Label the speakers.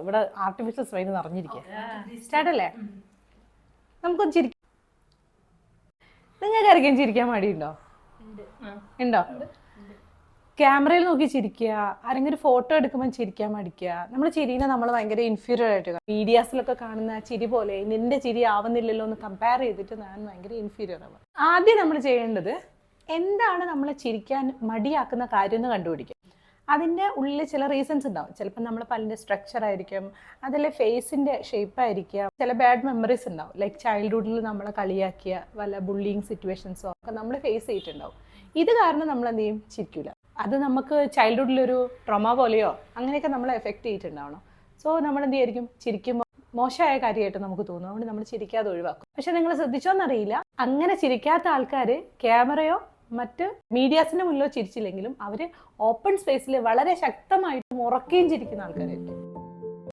Speaker 1: ഇവിടെ artificial smile നിറഞ്ഞിരിക്കുക. Start അല്ലേ? നമുക്കൊന്ന് ചിരിക്കാം. നിങ്ങൾക്ക് ആരെങ്കിലും ചിരിക്കാൻ മടിയുണ്ടോ? ഉണ്ടോ? ക്യാമറയിൽ നോക്കി ചിരിക്കുക, ആരെങ്കിലും ഫോട്ടോ എടുക്കുമ്പോൾ ചിരിക്കാൻ മടിക്കുക. നമ്മൾ ചിരിനെ നമ്മൾ ഭയങ്കര ഇൻഫീരിയർ ആയിട്ട് മീഡിയാസിലൊക്കെ കാണുന്ന ചിരി പോലെ നിന്റെ ചിരി ആവുന്നില്ലല്ലോ എന്ന് കമ്പയർ ചെയ്തിട്ട് ഞാൻ ഭയങ്കര ഇൻഫീരിയർ ആവുക. ആദ്യം നമ്മൾ ചെയ്യേണ്ടത് എന്താണ് നമ്മളെ ചിരിക്കാൻ മടിയാക്കുന്ന കാര്യം എന്ന് കണ്ടുപിടിക്കും. അതിൻ്റെ ഉള്ളിൽ ചില റീസൺസ് ഉണ്ടാവും. ചിലപ്പോൾ നമ്മൾ പല്ലിൻ്റെ സ്ട്രക്ചർ ആയിരിക്കും, അതിലെ ഫേസിൻ്റെ ഷേപ്പ് ആയിരിക്കാം, ചില ബാഡ് മെമ്മറീസ് ഉണ്ടാവും. ലൈക്ക് ചൈൽഡ്ഹുഡിൽ നമ്മളെ കളിയാക്കിയ വല്ല ബുള്ളിങ് സിറ്റുവേഷൻസോ ഒക്കെ നമ്മൾ ഫേസ് ചെയ്തിട്ടുണ്ടാവും. ഇത് കാരണം നമ്മൾ എന്ത് ചെയ്യും? ചിരിക്കില്ല. അത് നമുക്ക് ചൈൽഡ്ഹുഡിലൊരു ട്രോമ പോലെയോ അങ്ങനെയൊക്കെ നമ്മളെ എഫക്റ്റ് ചെയ്തിട്ടുണ്ടാവണം. സോ നമ്മൾ എന്ത് ചെയ്യായിരിക്കും? ചിരിക്കുമ്പോൾ മോശമായ കാര്യമായിട്ട് നമുക്ക് തോന്നും. അതുകൊണ്ട് നമ്മൾ ചിരിക്കാതെ ഒഴിവാക്കും. പക്ഷെ നിങ്ങൾ ശ്രദ്ധിച്ചോന്നറിയില്ല, അങ്ങനെ ചിരിക്കാത്ത ആൾക്കാർ ക്യാമറയോ മറ്റ് മീഡിയാസിന്റെ മുന്നിലോ ചിരിച്ചില്ലെങ്കിലും അവർ ഓപ്പൺ സ്പേസിൽ വളരെ ശക്തമായിട്ടും ഉറക്കുകയും ചിരിക്കുന്ന ആൾക്കാരായിരിക്കും.